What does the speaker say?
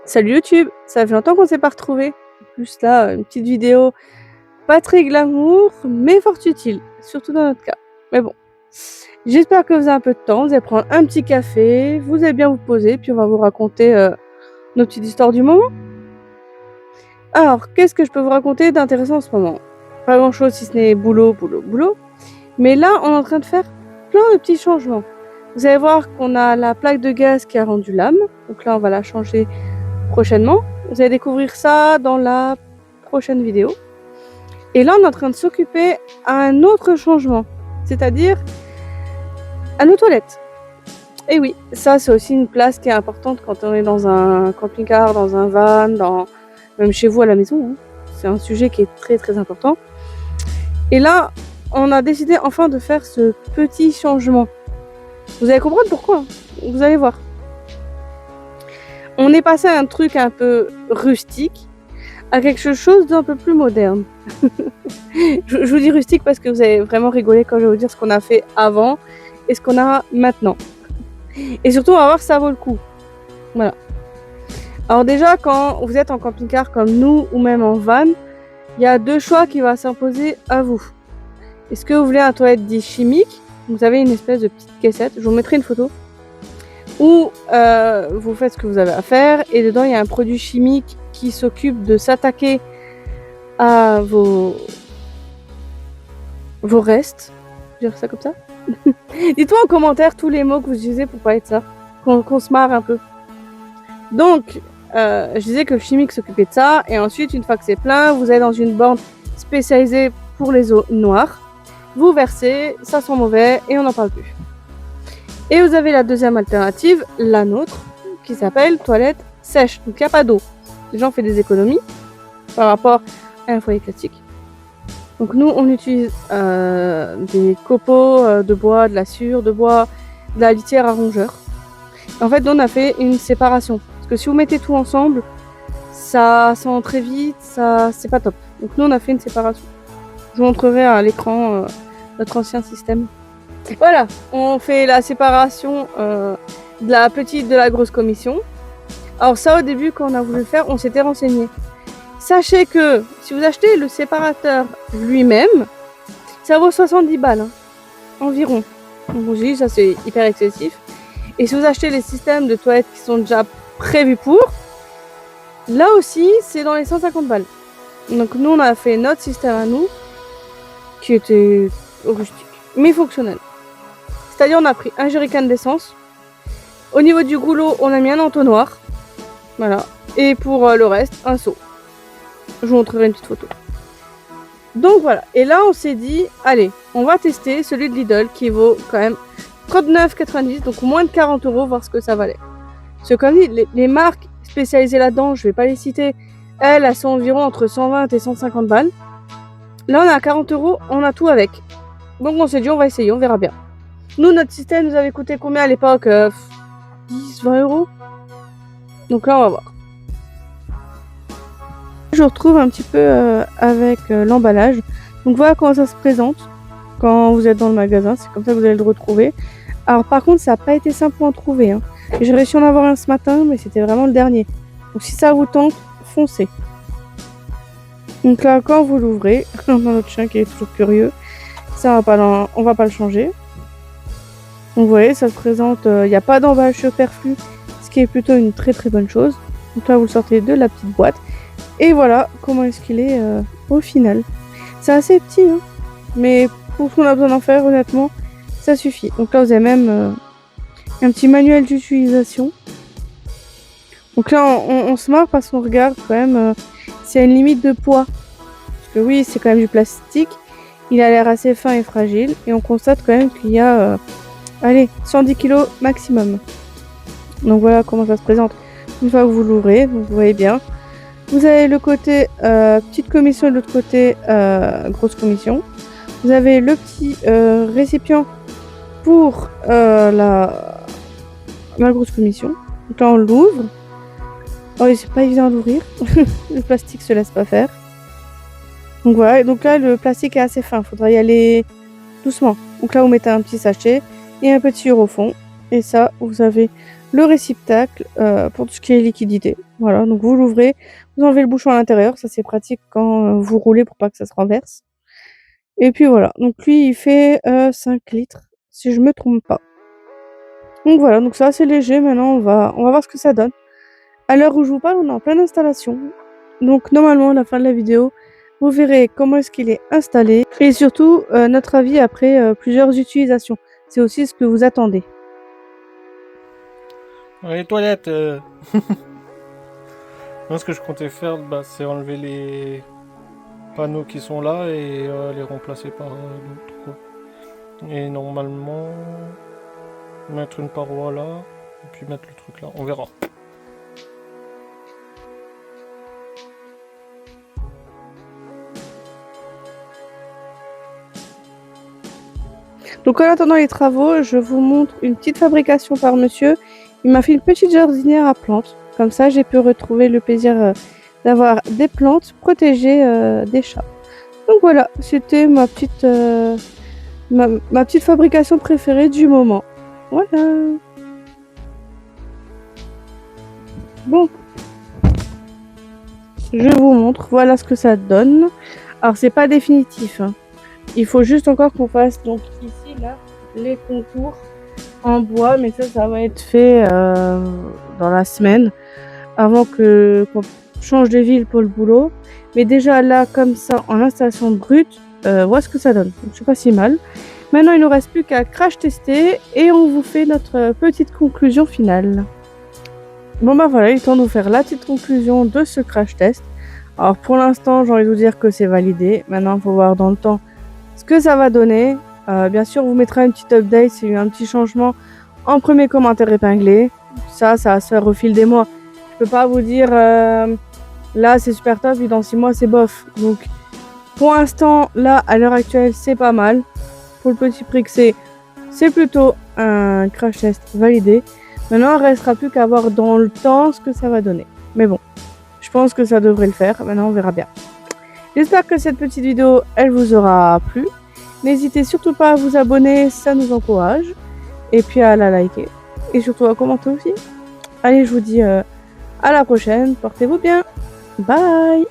Salut YouTube, ça fait longtemps qu'on s'est pas retrouvés. En plus là, une petite vidéo pas très glamour, mais fort utile, surtout dans notre cas. Mais bon, j'espère que vous avez un peu de temps, vous allez prendre un petit café, vous allez bien vous poser, puis on va vous raconter nos petites histoires du moment. Alors, qu'est-ce que je peux vous raconter d'intéressant en ce moment? Pas grand-chose si ce n'est boulot, boulot, boulot. Mais là, on est en train de faire plein de petits changements. Vous allez voir qu'on a la plaque de gaz qui a rendu l'âme. Donc là, on va la changer prochainement. Vous allez découvrir ça dans la prochaine vidéo. Et là, on est en train de s'occuper à un autre changement, c'est-à-dire à nos toilettes. Et oui, ça c'est aussi une place qui est importante quand on est dans un camping-car, dans un van, même chez vous à la maison. Hein. C'est un sujet qui est très très important. Et là, on a décidé enfin de faire ce petit changement. Vous allez comprendre pourquoi, hein. Vous allez voir. On est passé à un truc un peu rustique, à quelque chose d'un peu plus moderne. Je vous dis rustique parce que vous allez vraiment rigoler quand je vais vous dire ce qu'on a fait avant et ce qu'on a maintenant. Et surtout, on va voir si ça vaut le coup. Voilà. Alors déjà, quand vous êtes en camping-car comme nous ou même en van, il y a deux choix qui vont s'imposer à vous. Est-ce que vous voulez un toilette dit chimique? Vous avez une espèce de petite caissette, je vous mettrai une photo. Ou vous faites ce que vous avez à faire et dedans il y a un produit chimique qui s'occupe de s'attaquer à vos restes. Je vais dire ça comme ça. Dites-moi en commentaire tous les mots que vous utilisez pour parler de ça, qu'on se marre un peu. Donc, je disais que le chimique s'occupait de ça, et ensuite, une fois que c'est plein, vous allez dans une borne spécialisée pour les eaux noires. Vous versez, ça sent mauvais, et on n'en parle plus. Et vous avez la deuxième alternative, la nôtre, qui s'appelle toilette sèche. Donc, il n'y a pas d'eau. Les gens font des économies par rapport à un foyer classique. Donc nous, on utilise des copeaux de bois, de la sciure de bois, de la litière à rongeurs. En fait, nous, on a fait une séparation. Parce que si vous mettez tout ensemble, ça sent très vite, ça c'est pas top. Donc nous, on a fait une séparation. Je vous montrerai à l'écran notre ancien système. Voilà, on fait la séparation de la petite de la grosse commission. Alors ça, au début, quand on a voulu le faire, on s'était renseigné. Sachez que si vous achetez le séparateur lui-même, ça vaut 70 balles, hein, environ. Donc vous dites, ça c'est hyper excessif. Et si vous achetez les systèmes de toilettes qui sont déjà prévus pour, là aussi c'est dans les 150 balles. Donc nous on a fait notre système à nous, qui était rustique, mais fonctionnel. C'est-à-dire on a pris un jerrycan d'essence. Au niveau du goulot, on a mis un entonnoir. Voilà. Et pour le reste, un seau. Je vous montrerai une petite photo. Donc voilà, et là on s'est dit, allez, on va tester celui de Lidl qui vaut quand même 39,90, donc moins de 40 €, voir ce que ça valait. Parce que comme dit, les marques spécialisées là-dedans, je vais pas les citer, elles sont environ entre 120 et 150 balles. Là on est à 40 €, on a tout avec. Donc on s'est dit, on va essayer, on verra bien. Nous, notre système nous avait coûté combien à l'époque 10, 20 €. Donc là on va voir. Je retrouve un petit peu avec l'emballage. Donc voilà comment ça se présente quand vous êtes dans le magasin. C'est comme ça que vous allez le retrouver. Alors par contre, ça n'a pas été simple pour en trouver. Hein. J'ai réussi à en avoir un ce matin, mais c'était vraiment le dernier. Donc si ça vous tente, foncez. Donc là, quand vous l'ouvrez, on a notre chien qui est toujours curieux. Ça, on va pas le changer. Donc vous voyez, ça se présente. Il n'y a pas d'emballage superflu, ce qui est plutôt une très très bonne chose. Donc là, vous le sortez de la petite boîte. Et voilà comment est-ce qu'il est au final. C'est assez petit, hein, mais pour ce qu'on a besoin d'en faire, honnêtement, ça suffit. Donc là, vous avez même un petit manuel d'utilisation. Donc là, on se marre parce qu'on regarde quand même s'il y a une limite de poids. Parce que oui, c'est quand même du plastique. Il a l'air assez fin et fragile. Et on constate quand même qu'il y a, 110 kg maximum. Donc voilà comment ça se présente. Une fois que vous l'ouvrez, vous voyez bien. Vous avez le côté petite commission et l'autre côté grosse commission. Vous avez le petit récipient pour la grosse commission. Donc là on l'ouvre. Oh, c'est pas évident d'ouvrir. Le plastique se laisse pas faire. Donc voilà, et donc là le plastique est assez fin. Il faudra y aller doucement. Donc là vous mettez un petit sachet et un petit au fond. Et ça, vous avez le réceptacle pour tout ce qui est liquidité. Voilà, donc vous l'ouvrez, vous enlevez le bouchon à l'intérieur, ça c'est pratique quand vous roulez pour pas que ça se renverse. Et puis voilà, donc lui il fait 5 litres, si je me trompe pas. Donc voilà, donc c'est assez léger, maintenant on va voir ce que ça donne. À l'heure où je vous parle, on est en pleine installation. Donc normalement, à la fin de la vidéo, vous verrez comment est-ce qu'il est installé et surtout notre avis après plusieurs utilisations. C'est aussi ce que vous attendez. Les toilettes. Moi, ce que je comptais faire, c'est enlever les panneaux qui sont là et les remplacer par d'autres. Et normalement, mettre une paroi là, et puis mettre le truc là. On verra. Donc en attendant les travaux, je vous montre une petite fabrication par monsieur. Il m'a fait une petite jardinière à plantes. Comme ça, j'ai pu retrouver le plaisir d'avoir des plantes protégées des chats. Donc voilà, c'était ma petite fabrication préférée du moment. Voilà. Bon, je vous montre, voilà ce que ça donne. Alors c'est pas définitif, hein. Il faut juste encore qu'on fasse donc ici là les contours en bois, mais ça va être fait dans la semaine avant qu'on change de ville pour le boulot. Mais déjà là comme ça en installation brute, voilà ce que ça donne. Donc c'est pas si mal. Maintenant il ne nous reste plus qu'à crash tester et on vous fait notre petite conclusion finale. Bon bah voilà, il est temps de vous faire la petite conclusion de ce crash test. Alors pour l'instant j'ai envie de vous dire que c'est validé. Maintenant il faut voir dans le temps ce que ça va donner. Bien sûr, on vous mettra une petite update s'il y a eu un petit changement en premier commentaire épinglé. Ça va se faire au fil des mois. Je peux pas vous dire là c'est super top et dans 6 mois c'est bof. Donc pour l'instant, là à l'heure actuelle, c'est pas mal. Pour le petit prix que c'est plutôt un crash test validé. Maintenant, il ne restera plus qu'à voir dans le temps ce que ça va donner. Mais bon, je pense que ça devrait le faire. Maintenant, on verra bien. J'espère que cette petite vidéo, elle vous aura plu. N'hésitez surtout pas à vous abonner, ça nous encourage. Et puis à la liker. Et surtout à commenter aussi. Allez, je vous dis à la prochaine. Portez-vous bien. Bye!